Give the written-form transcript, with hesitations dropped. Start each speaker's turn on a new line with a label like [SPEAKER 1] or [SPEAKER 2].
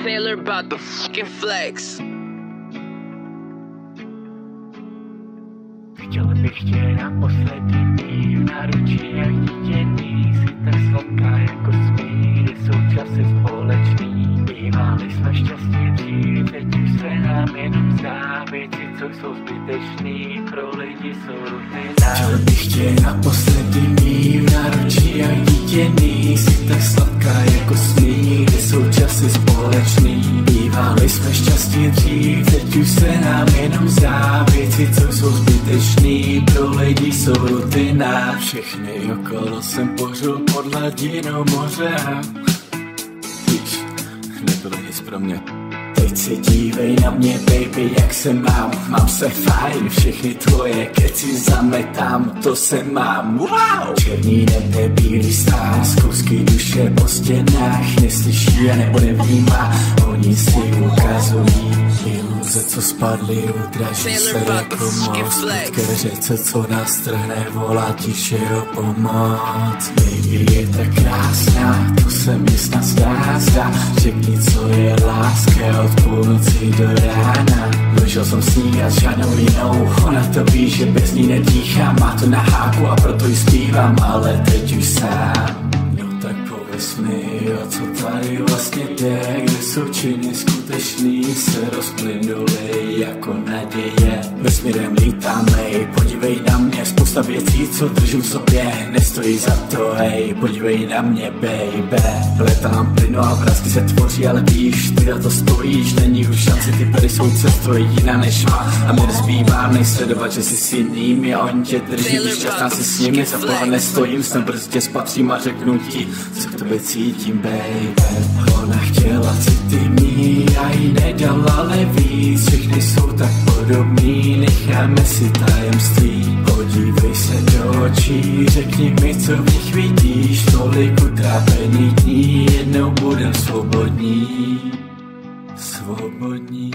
[SPEAKER 1] Taylor about the fucking flex.
[SPEAKER 2] Chtěl bych tě na poslední mír naručí jak dítěný. Jsi tak sladká jako smír, jsou časy společný. Bývali jsme šťastně dřív, teď už se nám jenom zdá. Věci, co jsou zbytečný, pro lidi jsou rutiná. Chtěl bych tě na poslední mír naručí jak dítěný. Jsi tak sladká jako smír, jsou časy společný. Bývali jsme šťastně dřív, teď už se nám jenom zdá. Věci, co jsou zbytečný, pro lidi jsou rutina. Všechny okolo jsem pořil pod hladinou moře. Víš, nebylo nic pro mě. Teď se dívej na mě, baby, jak se mám se fajn, všechny tvoje keci zametám, to se mám, wow! Černý nebe, bílý stár, zkousky duše po stěnách, neslyší a nebo nevnímá, oni si ukazují iluze, co spadly, udraží se jako most, ke řece, co nás trhne, volá tiše o pomoc. Baby je tak krásná, to se mi snad zdá, řekni, co je láska, od půlnoci do rána. Ležel jsem s ní a s žádnou jinou, ona to ví, že bez ní nedýchám, má to na háku a proto ji zpívám, ale teď už sám. No tak pověz mi, o co tady vlastně jde, kde jsou činy skutečný, se rozplynuly jako naděje. Vesmírem lítáme, podívej na mě, spousta věcí, co držím v sobě, nestojí za to, hej, podívej na mě, baby. Letám, plynu a vrásky se tvoří, ale víš, ty na to stojíš, není už šanci, ty tady svou cestou jiná než má. A mě nezbývá, nesledovat, že jsi s jinými a oni tě drží, když šťastná si s nimi, za boha nestojím, jsem brzy spatřím a řeknu ti, co k tobě cítím, baby. Ona chtěla city mý a jí nedala, ale víc, všechny jsou tak podobný, necháme si tajemství. Podívej se do očí, řekni mi, co v nich vidíš, tolik utrápených dní, jednou budem svobodní, svobodní.